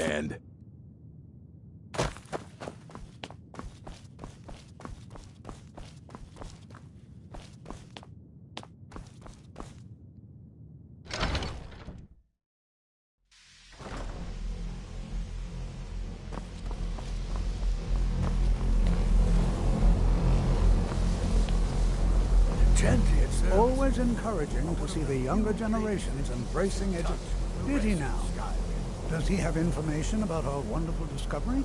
And? Always encouraging to see the younger generations embracing education. Did he now? Does he have information about our wonderful discovery?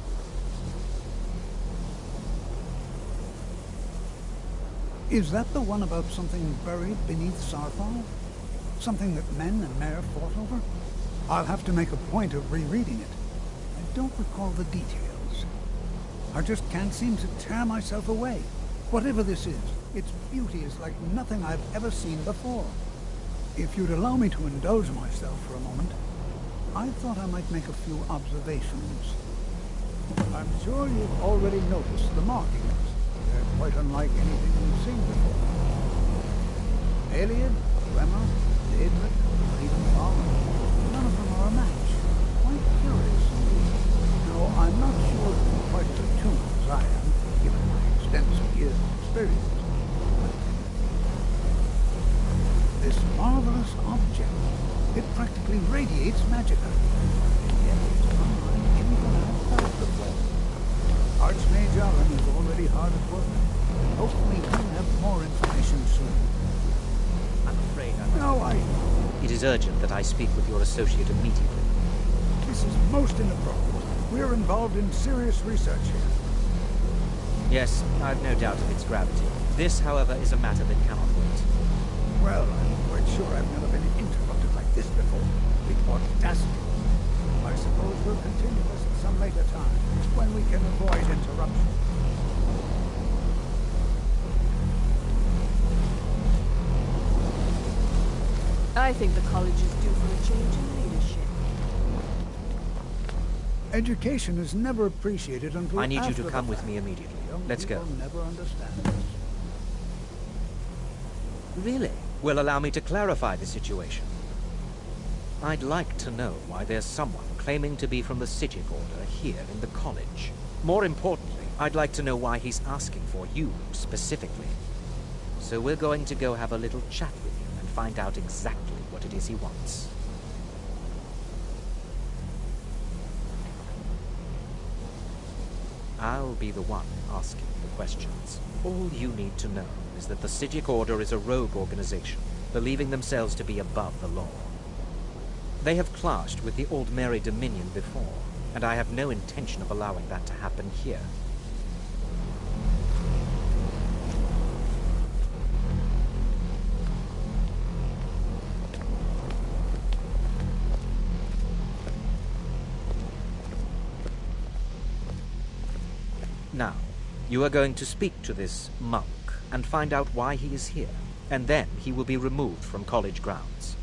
Is that the one about something buried beneath Sarthal? Something that men and Mare fought over? I'll have to make a point of rereading it. I don't recall the details. I just can't seem to tear myself away. Whatever this is, its beauty is like nothing I've ever seen before. If you'd allow me to indulge myself for a moment, I thought I might make a few observations. I'm sure you've already noticed the markings. They're quite unlike anything we've seen before. Aliad, Bremer, Daedric, or even Fallen. None of them are a match. Quite curious indeed. No, I'm not sure that you're quite as attuned as I am, given my extensive years of experience. This marvelous object, it practically radiates magicka. And yet it's unlike anything I've felt before. Archmage Allen is already hard at work, and hopefully we'll have more information soon. I'm afraid I'm... No, It is urgent that I speak with your associate immediately. This is most inappropriate. We're involved in serious research here. Yes, I've no doubt of its gravity. This, however, is a matter that cannot wait. Well, I'm quite sure I've never been interrupted like this before. The audacity. I suppose we'll continue this at some later time, when we can avoid interruption. I think the college is due for a change in leadership. Education is never appreciated until I need you after to the come with fact. me immediately. Young Let's go. people never understand this. Really? Will allow me to clarify the situation. I'd like to know why there's someone claiming to be from the Sigil Order here in the college. More importantly, I'd like to know why he's asking for you specifically. So we're going to go have a little chat with him and find out exactly what it is he wants. I'll be the one asking the questions. All you need to know is that the Sigil Order is a rogue organization, believing themselves to be above the law. They have clashed with the Old Mary Dominion before, and I have no intention of allowing that to happen here. Now, you are going to speak to this monk and find out why he is here, and then he will be removed from college grounds.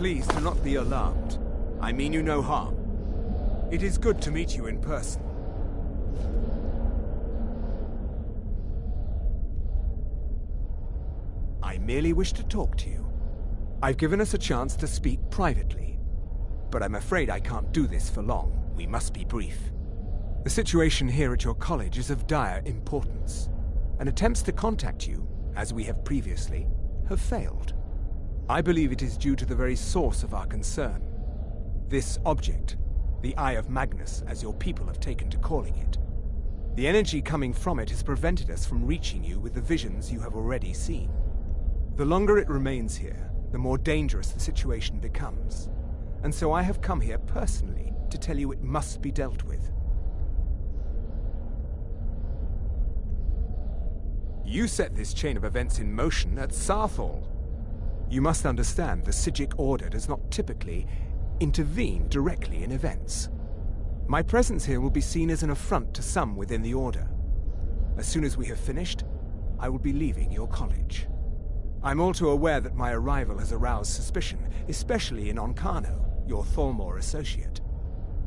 Please do not be alarmed. I mean you no harm. It is good to meet you in person. I merely wish to talk to you. I've given us a chance to speak privately, but I'm afraid I can't do this for long. We must be brief. The situation here at your college is of dire importance, and attempts to contact you, as we have previously, have failed. I believe it is due to the very source of our concern. This object, the Eye of Magnus, as your people have taken to calling it. The energy coming from it has prevented us from reaching you with the visions you have already seen. The longer it remains here, the more dangerous the situation becomes. And so I have come here personally to tell you it must be dealt with. You set this chain of events in motion at Sarthal. You must understand the Psijic Order does not typically intervene directly in events. My presence here will be seen as an affront to some within the Order. As soon as we have finished, I will be leaving your college. I'm all too aware that my arrival has aroused suspicion, especially in Onkano, your Thalmor associate.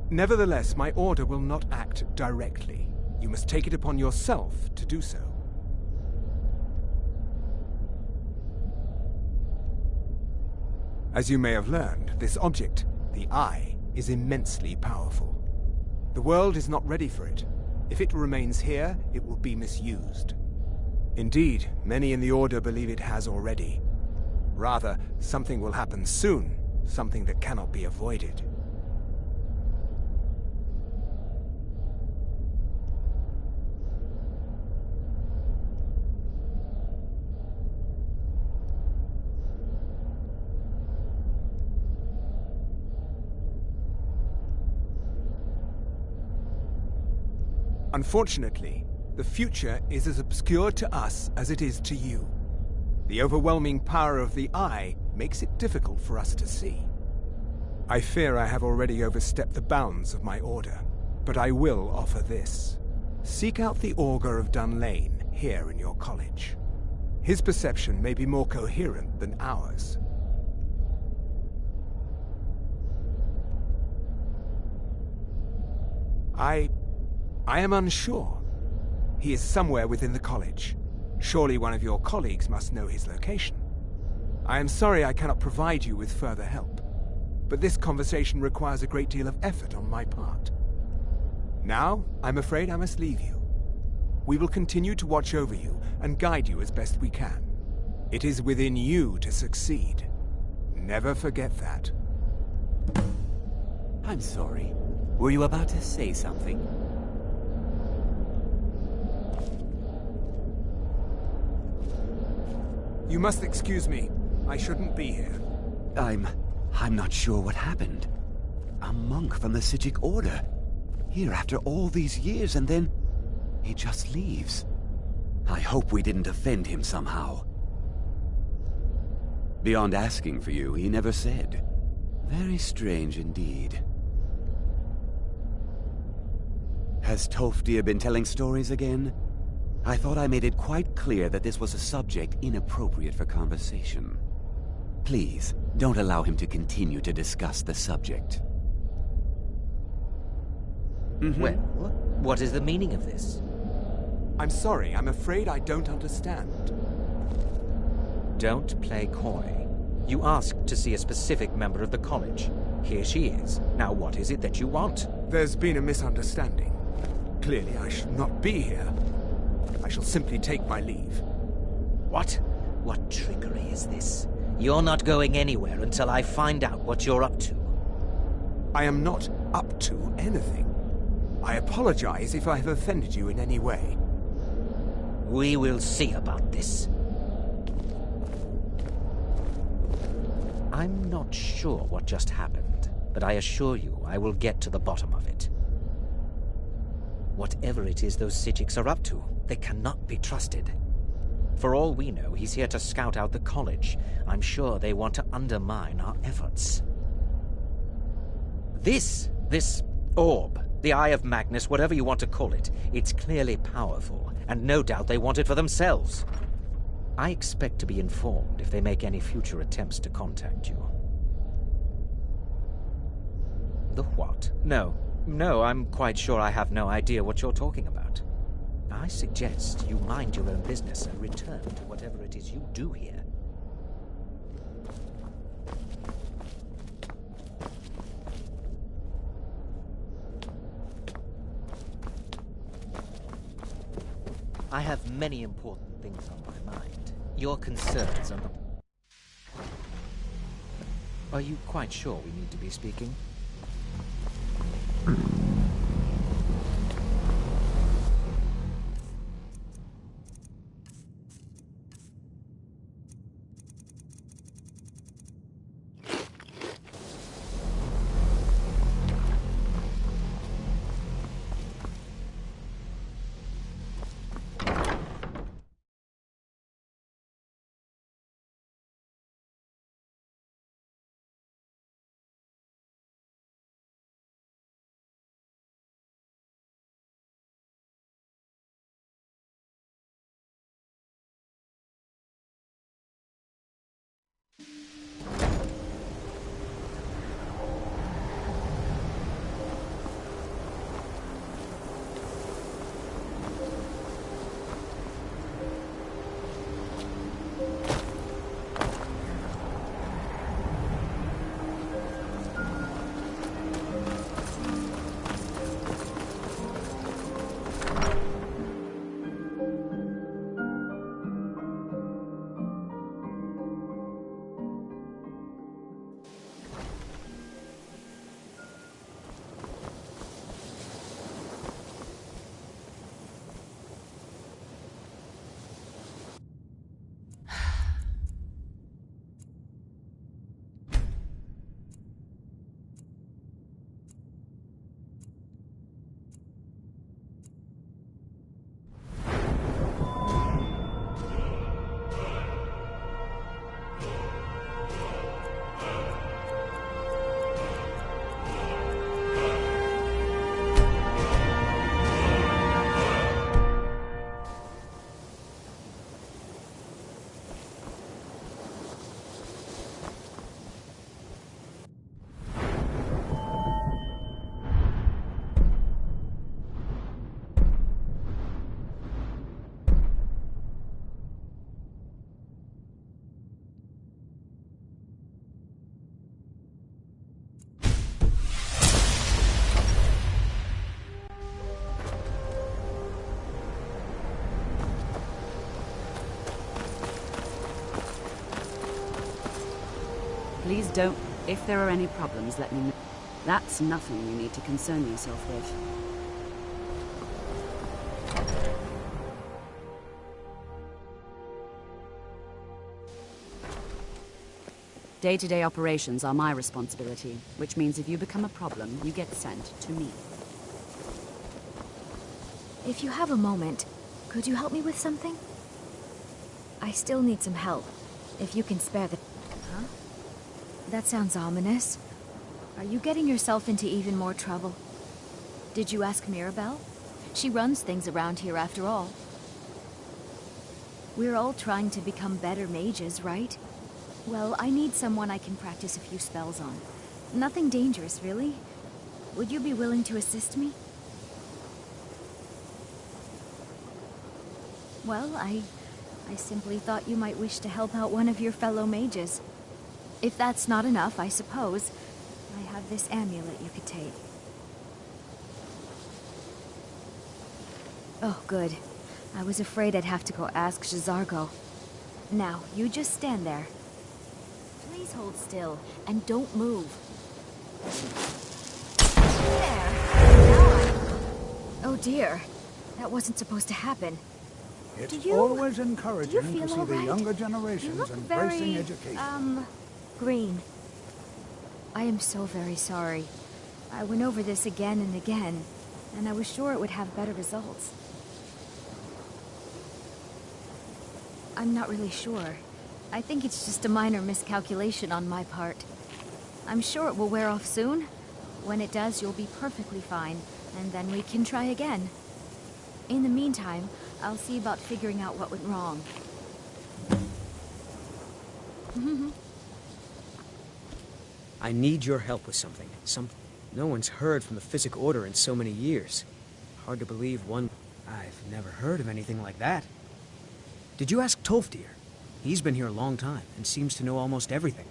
Nevertheless, my Order will not act directly. You must take it upon yourself to do so. As you may have learned, this object, the Eye, is immensely powerful. The world is not ready for it. If it remains here, it will be misused. Indeed, many in the Order believe it has already. Rather, something will happen soon, something that cannot be avoided. Unfortunately, the future is as obscure to us as it is to you. The overwhelming power of the Eye makes it difficult for us to see. I fear I have already overstepped the bounds of my Order, but I will offer this. Seek out the Augur of Dunlane here in your college. His perception may be more coherent than ours. I am unsure. He is somewhere within the college. Surely one of your colleagues must know his location. I am sorry I cannot provide you with further help, but this conversation requires a great deal of effort on my part. Now, I'm afraid I must leave you. We will continue to watch over you and guide you as best we can. It is within you to succeed. Never forget that. I'm sorry. Were you about to say something? You must excuse me. I shouldn't be here. I'm not sure what happened. A monk from the Psijic Order. Here after all these years, and then he just leaves. I hope we didn't offend him somehow. Beyond asking for you, he never said. Very strange indeed. Has Toftir been telling stories again? I thought I made it quite clear that this was a subject inappropriate for conversation. Please, don't allow him to continue to discuss the subject. Well, what is the meaning of this? I'm sorry, I'm afraid I don't understand. Don't play coy. You asked to see a specific member of the college. Here she is. Now what is it that you want? There's been a misunderstanding. Clearly I should not be here. I shall simply take my leave. What? What trickery is this? You're not going anywhere until I find out what you're up to. I am not up to anything. I apologize if I have offended you in any way. We will see about this. I'm not sure what just happened, but I assure you I will get to the bottom of it. Whatever it is those Psijics are up to, they cannot be trusted. For all we know, he's here to scout out the college. I'm sure they want to undermine our efforts. This orb, the Eye of Magnus, whatever you want to call it, it's clearly powerful, and no doubt they want it for themselves. I expect to be informed if they make any future attempts to contact you. The what? No, I'm quite sure I have no idea what you're talking about. I suggest you mind your own business and return to whatever it is you do here. I have many important things on my mind. Your concerns are not... Are you quite sure we need to be speaking? Don't... If there are any problems, let me know. That's nothing you need to concern yourself with. Day-to-day operations are my responsibility, which means if you become a problem, you get sent to me. If you have a moment, could you help me with something? I still need some help, if you can spare the... Huh? That sounds ominous. Are you getting yourself into even more trouble? Did you ask Mirabelle? She runs things around here after all. We're all trying to become better mages, right? Well, I need someone I can practice a few spells on. Nothing dangerous, really. Would you be willing to assist me? Well, I simply thought you might wish to help out one of your fellow mages. If that's not enough, I suppose, I have this amulet you could take. Oh, good. I was afraid I'd have to go ask J'zargo. Now, you just stand there. Please hold still, and don't move. There! Oh dear. That wasn't supposed to happen. It's always encouraging to see the right? younger You generations look embracing very, education. green. I am so very sorry. I went over this again and again, and I was sure it would have better results. I'm not really sure. I think it's just a minor miscalculation on my part. I'm sure it will wear off soon. When it does, you'll be perfectly fine, and then we can try again. In the meantime, I'll see about figuring out what went wrong. I need your help with something. No one's heard from the Physic Order in so many years. Hard to believe one... I've never heard of anything like that. Did you ask Tolfdir? He's been here a long time, and seems to know almost everything.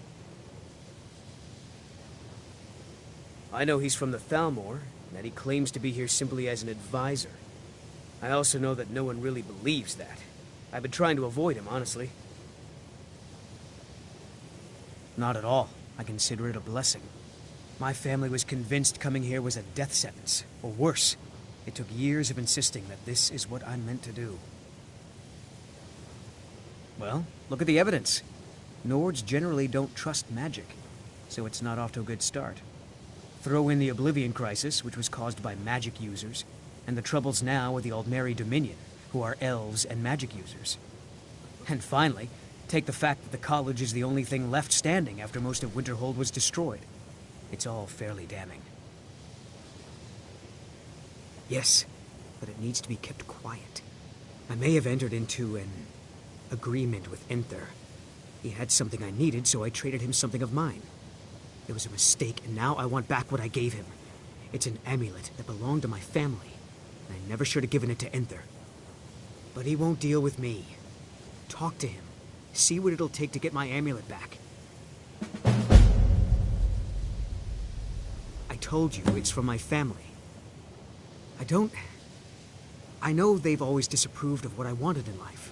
I know he's from the Thalmor, and that he claims to be here simply as an advisor. I also know that no one really believes that. I've been trying to avoid him, honestly. Not at all. I consider it a blessing. My family was convinced coming here was a death sentence, or worse. It took years of insisting that this is what I'm meant to do. Well, look at the evidence. Nords generally don't trust magic, so it's not off to a good start. Throw in the Oblivion Crisis, which was caused by magic users, and the troubles now with the Aldmeri Dominion, who are elves and magic users. And finally, take the fact that the college is the only thing left standing after most of Winterhold was destroyed. It's all fairly damning. Yes, but it needs to be kept quiet. I may have entered into an agreement with Enther. He had something I needed, so I traded him something of mine. It was a mistake, and now I want back what I gave him. It's an amulet that belonged to my family, and I never should have given it to Enther. But he won't deal with me. Talk to him. See what it'll take to get my amulet back. I told you, it's from my family. I know they've always disapproved of what I wanted in life.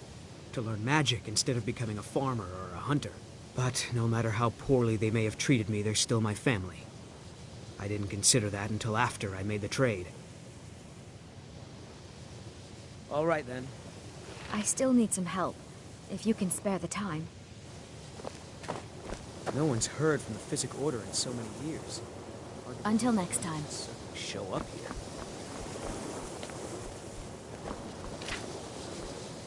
To learn magic instead of becoming a farmer or a hunter. But no matter how poorly they may have treated me, they're still my family. I didn't consider that until after I made the trade. All right, then. I still need some help, if you can spare the time. No one's heard from the Physic Order in so many years. Until next time. Show up here.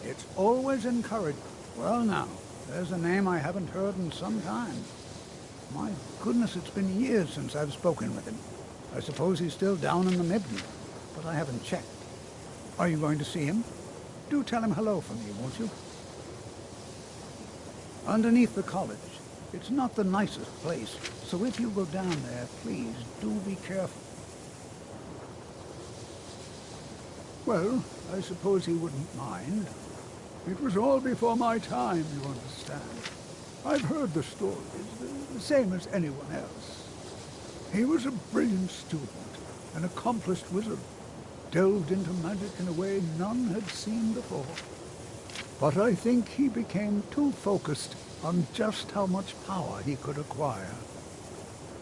It's always encouraging. Well now, there's a name I haven't heard in some time. My goodness, it's been years since I've spoken with him. I suppose he's still down in the Midden, but I haven't checked. Are you going to see him? Do tell him hello for me, won't you? Underneath the college. It's not the nicest place, so if you go down there, please do be careful. Well, I suppose he wouldn't mind. It was all before my time, you understand. I've heard the stories, the same as anyone else. He was a brilliant student, an accomplished wizard, delved into magic in a way none had seen before. But I think he became too focused on just how much power he could acquire.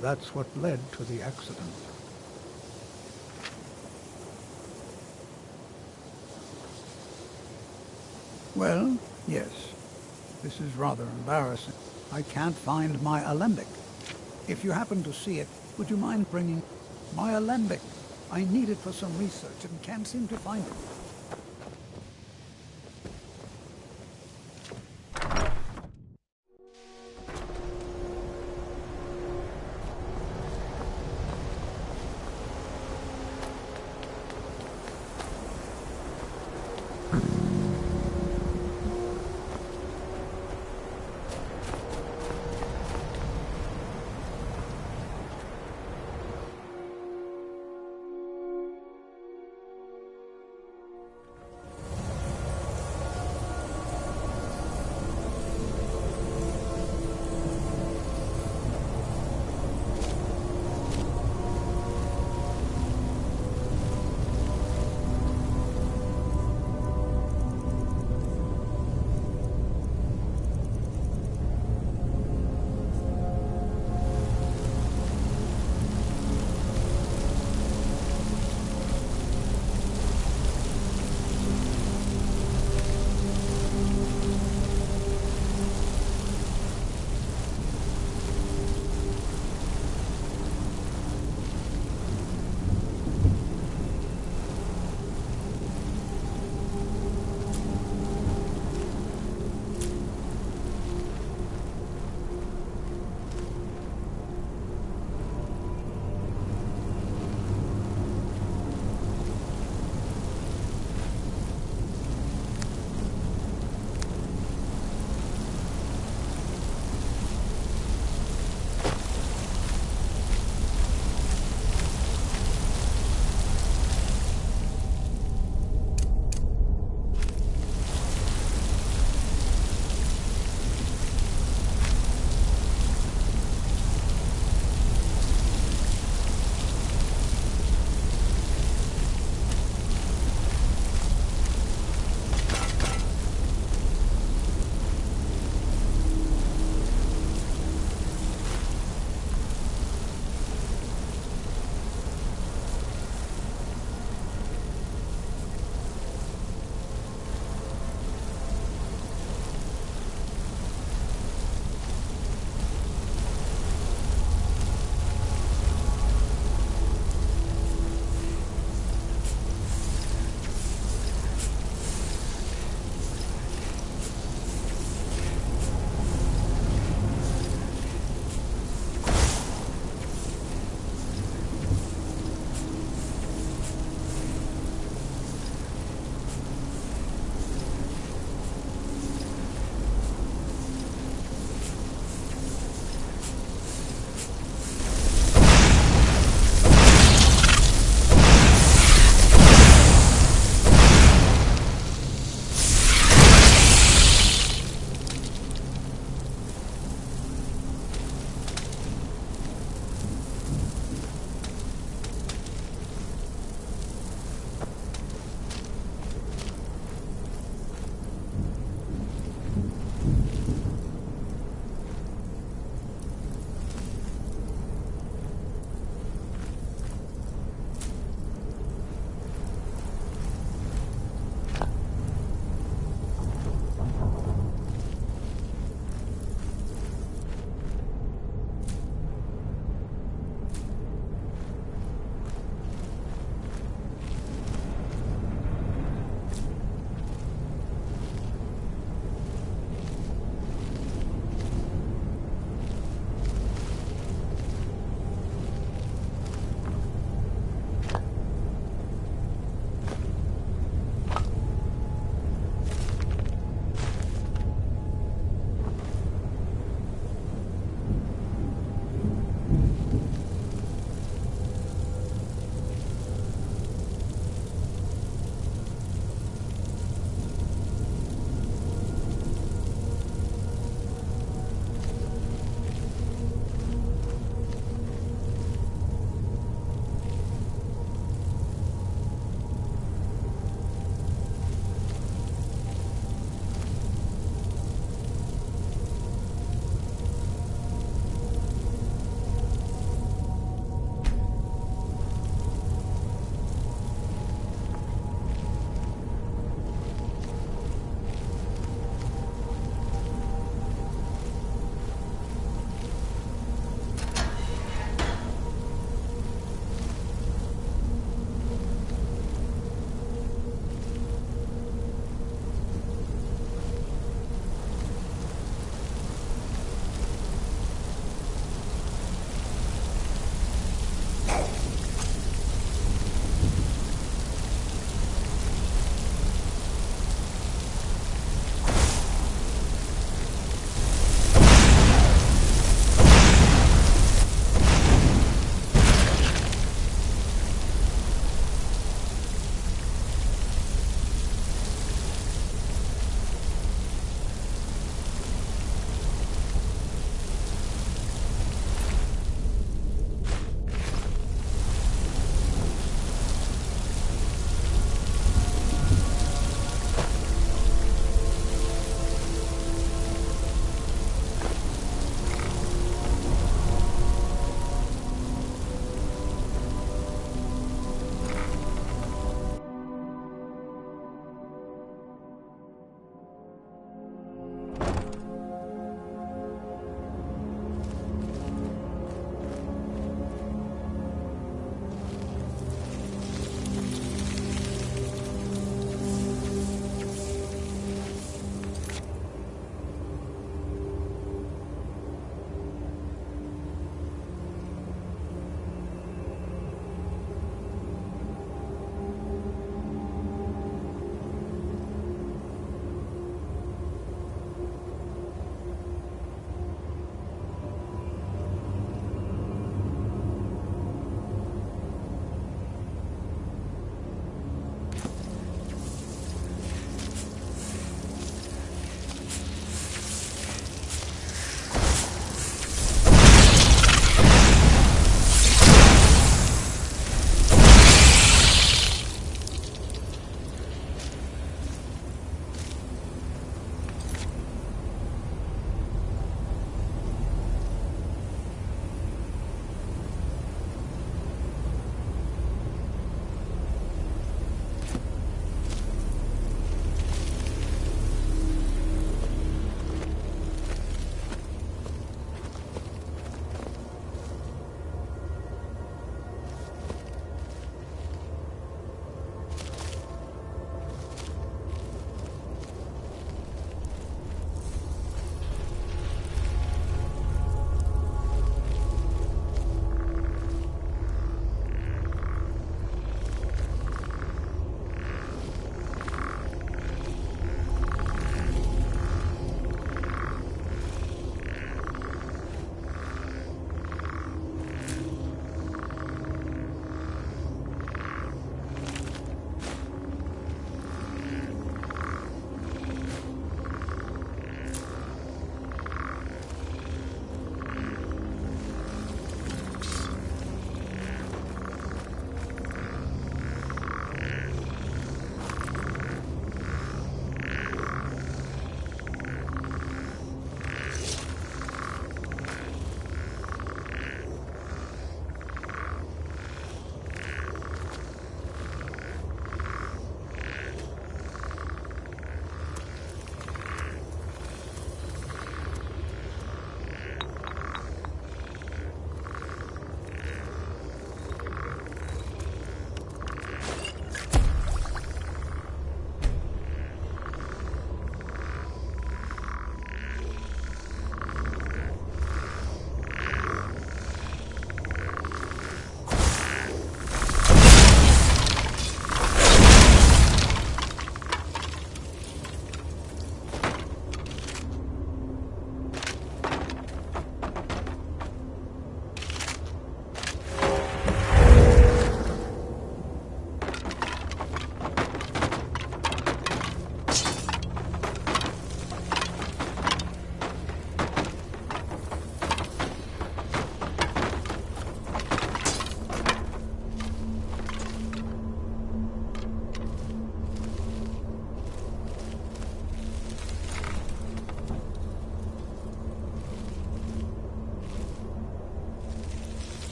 That's what led to the accident. Well, yes. This is rather embarrassing. I can't find my alembic. If you happen to see it, would you mind bringing my alembic? I need it for some research and can't seem to find it.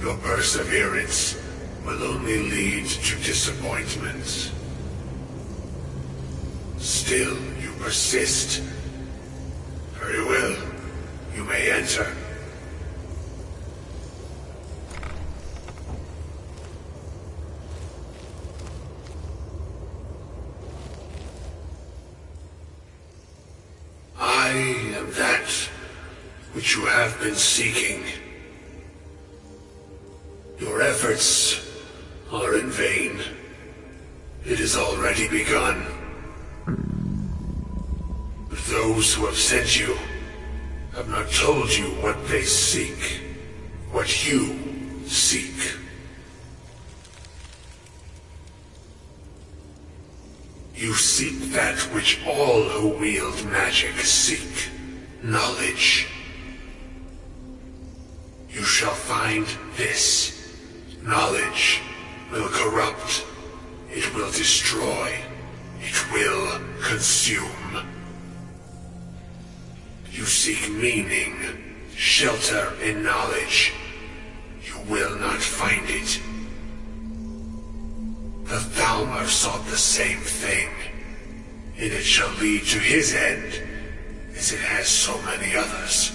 Your perseverance will only lead to disappointment. Still, you persist. Very well. You may enter. I am that which you have been seeking. Your efforts are in vain. It has already begun. But those who have sent you have not told you what they seek, what you seek. You seek that which all who wield magic seek, knowledge. You shall find this. Knowledge will corrupt. It will destroy. It will consume. You seek meaning, shelter in knowledge. You will not find it. The Thalmor sought the same thing, and it shall lead to his end, as it has so many others.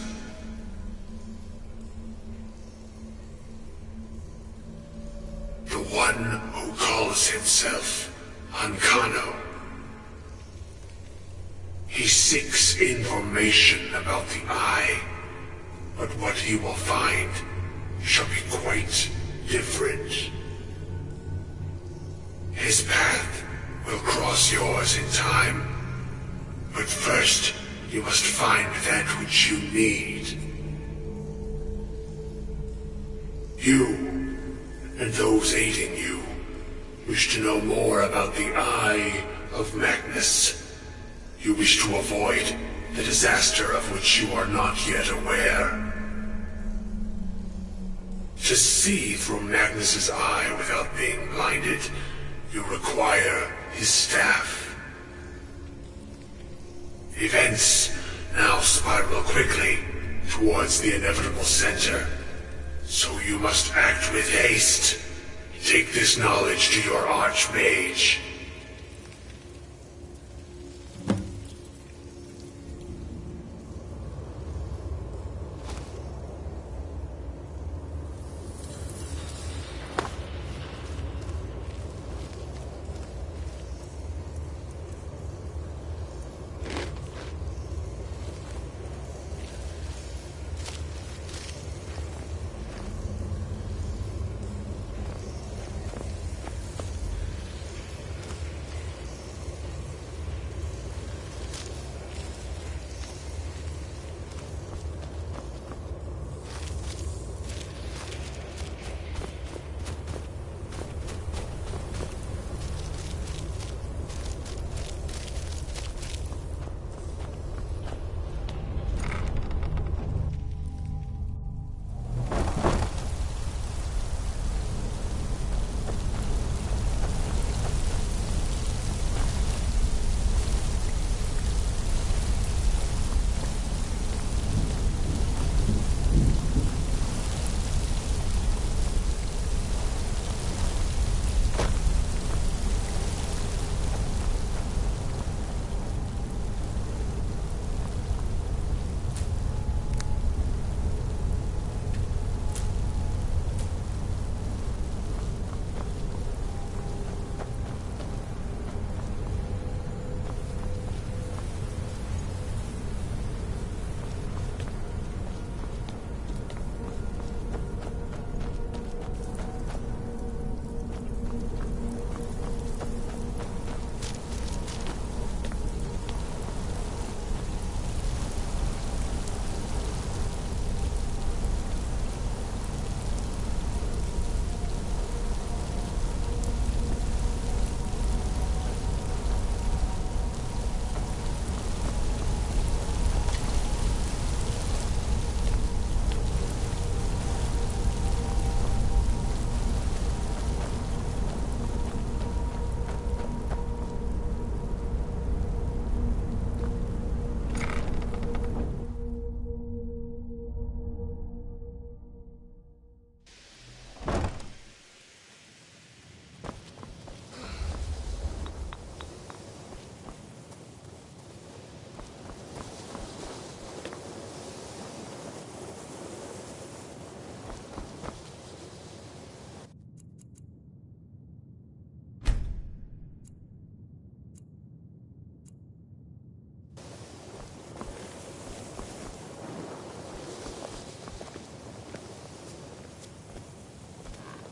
The one who calls himself Ancano. He seeks information about the Eye, but what he will find shall be quite different. His path will cross yours in time, but first you must find that which you need. You, and those aiding you, wish to know more about the Eye of Magnus. You wish to avoid the disaster of which you are not yet aware. To see through Magnus's eye without being blinded, you require his staff. Events now spiral quickly towards the inevitable center, so you must act with haste. Take this knowledge to your Archmage.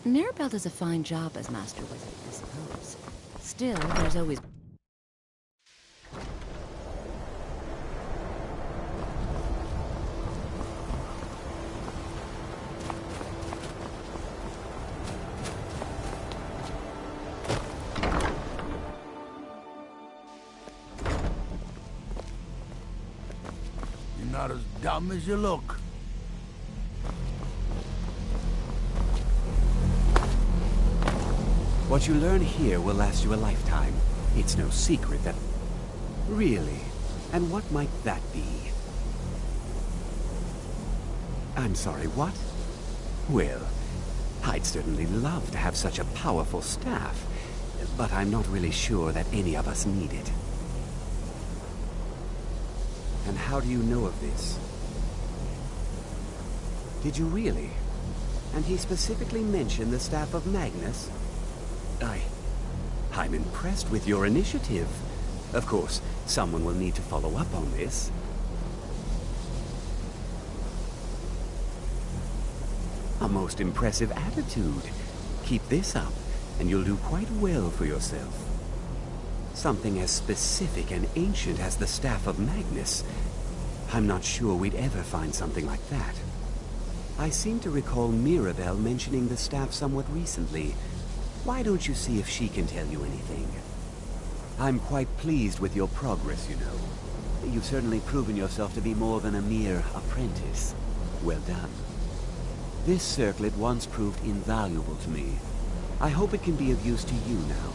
Mirabelle does a fine job as Master Wizard, I suppose. Still, there's always... You're not as dumb as you look. What you learn here will last you a lifetime. It's no secret that... Really? And what might that be? I'm sorry, what? Well, I'd certainly love to have such a powerful staff, but I'm not really sure that any of us need it. And how do you know of this? Did you really? And he specifically mentioned the staff of Magnus? I'm impressed with your initiative. Of course, someone will need to follow up on this. A most impressive attitude. Keep this up, and you'll do quite well for yourself. Something as specific and ancient as the Staff of Magnus. I'm not sure we'd ever find something like that. I seem to recall Mirabelle mentioning the staff somewhat recently. Why don't you see if she can tell you anything? I'm quite pleased with your progress, you know. You've certainly proven yourself to be more than a mere apprentice. Well done. This circlet once proved invaluable to me. I hope it can be of use to you now.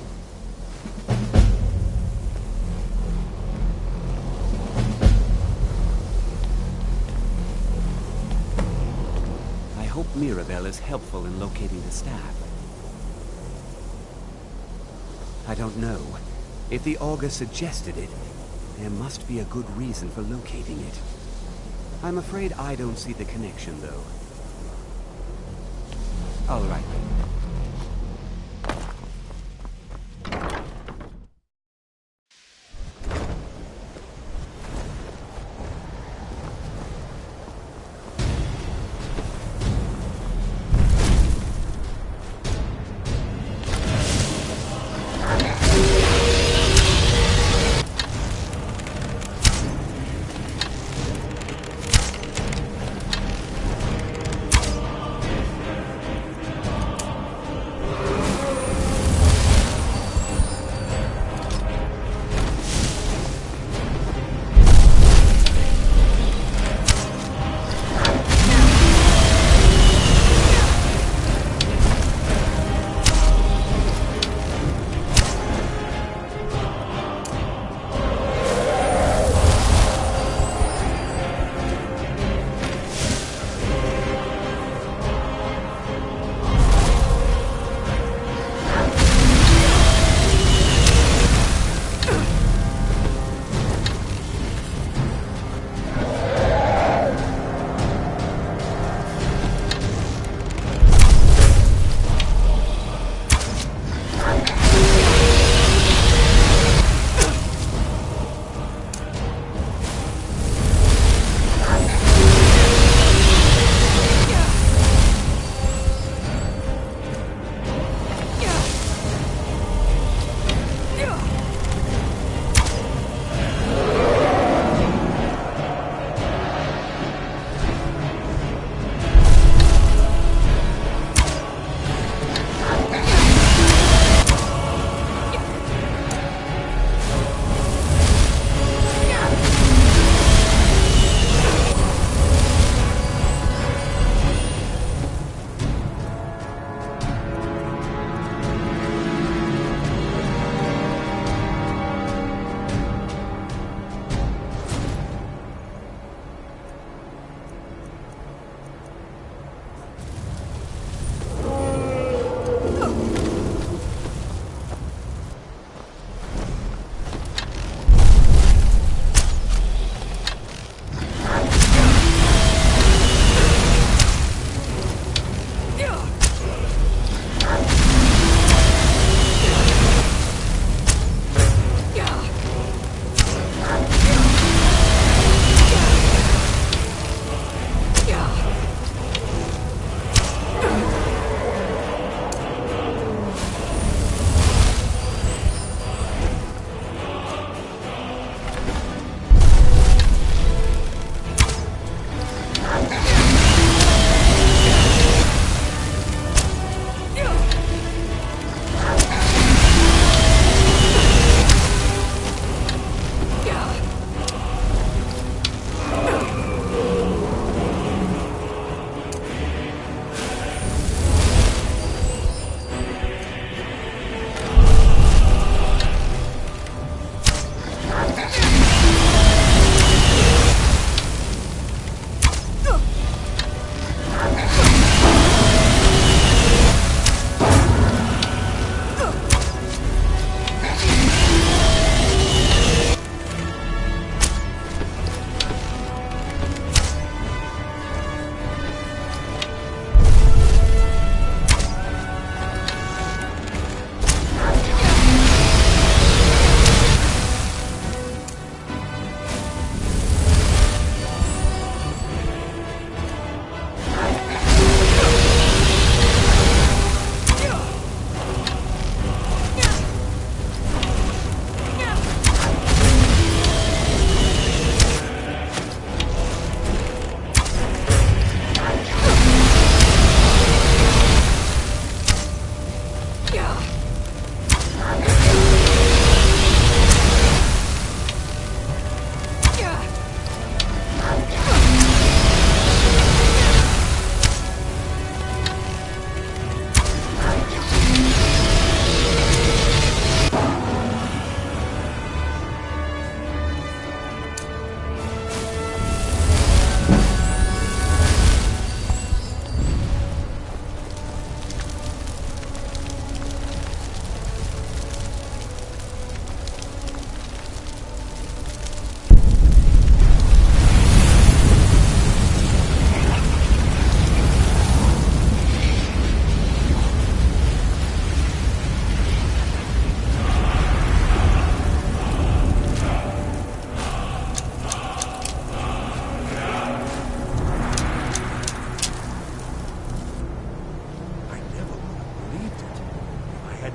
I hope Mirabelle is helpful in locating the staff. I don't know. If the augur suggested it, there must be a good reason for locating it. I'm afraid I don't see the connection, though. All right, then.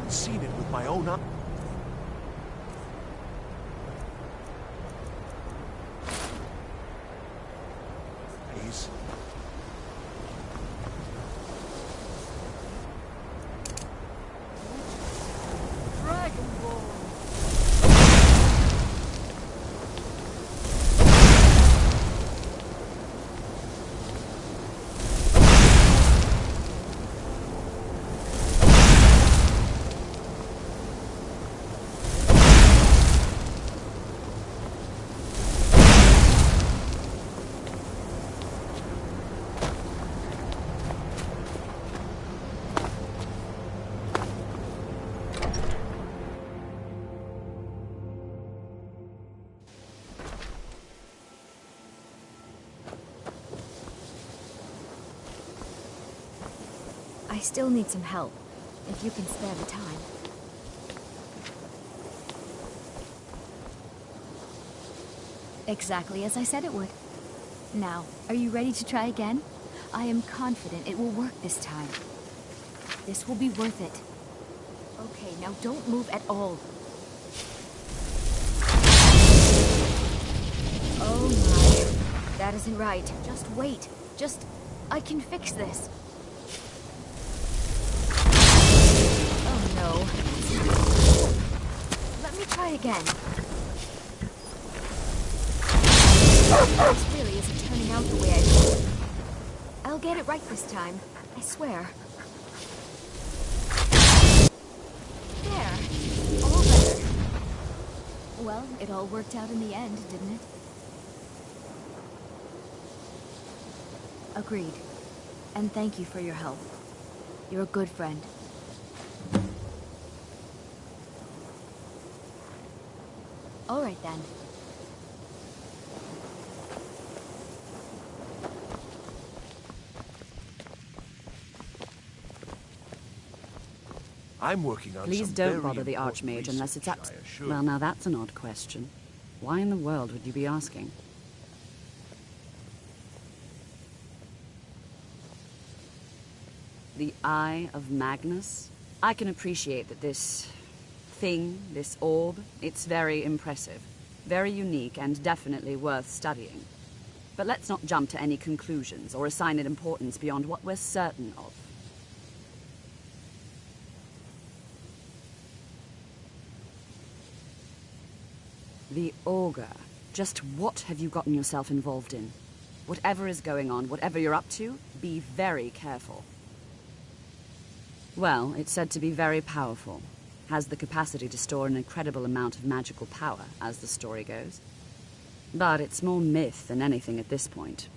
and seen it with my own eyes. Dragon Ball. I still need some help, if you can spare the time. Exactly as I said it would. Now, are you ready to try again? I am confident it will work this time. This will be worth it. Okay, now don't move at all. Oh my. That isn't right. Just wait. I can fix this. Oh no. Let me try again. This really isn't turning out the way I thought. I'll get it right this time. I swear. There. All better. Well, it all worked out in the end, didn't it? Agreed. And thank you for your help. You're a good friend. All right then. I'm working on Please some don't very bother the important Archmage unless it's up. research, I assure Well, you. now that's an odd question. Why in the world would you be asking? The Eye of Magnus? I can appreciate that this thing, this orb, it's very impressive, very unique, and definitely worth studying. But let's not jump to any conclusions or assign it importance beyond what we're certain of. The Augur. Just what have you gotten yourself involved in? Whatever is going on, whatever you're up to, be very careful. Well, it's said to be very powerful. Has the capacity to store an incredible amount of magical power, as the story goes. But it's more myth than anything at this point.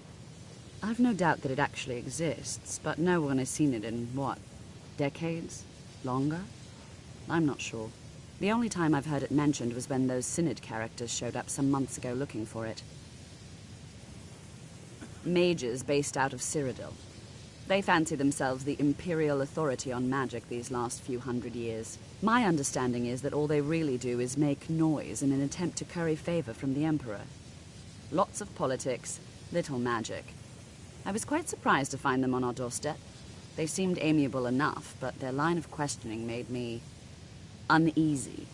I've no doubt that it actually exists, but no one has seen it in, what, decades? Longer? I'm not sure. The only time I've heard it mentioned was when those Synod characters showed up some months ago looking for it. Mages based out of Cyrodiil. They fancy themselves the imperial authority on magic these last few hundred years. My understanding is that all they really do is make noise in an attempt to curry favor from the Emperor. Lots of politics, little magic. I was quite surprised to find them on our doorstep. They seemed amiable enough, but their line of questioning made me uneasy.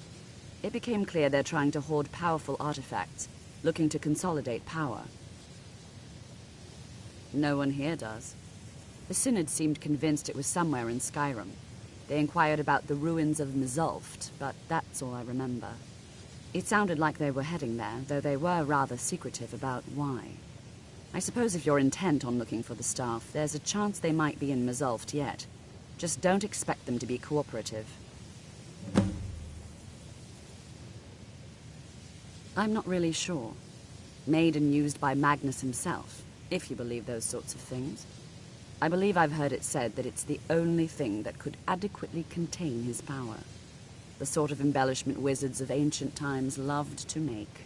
It became clear they're trying to hoard powerful artifacts, looking to consolidate power. No one here does. The Synod seemed convinced it was somewhere in Skyrim. They inquired about the ruins of Mzulft, but that's all I remember. It sounded like they were heading there, though they were rather secretive about why. I suppose if you're intent on looking for the staff, there's a chance they might be in Mzulft yet. Just don't expect them to be cooperative. I'm not really sure. Made and used by Magnus himself, if you believe those sorts of things. I believe I've heard it said that it's the only thing that could adequately contain his power. The sort of embellishment wizards of ancient times loved to make.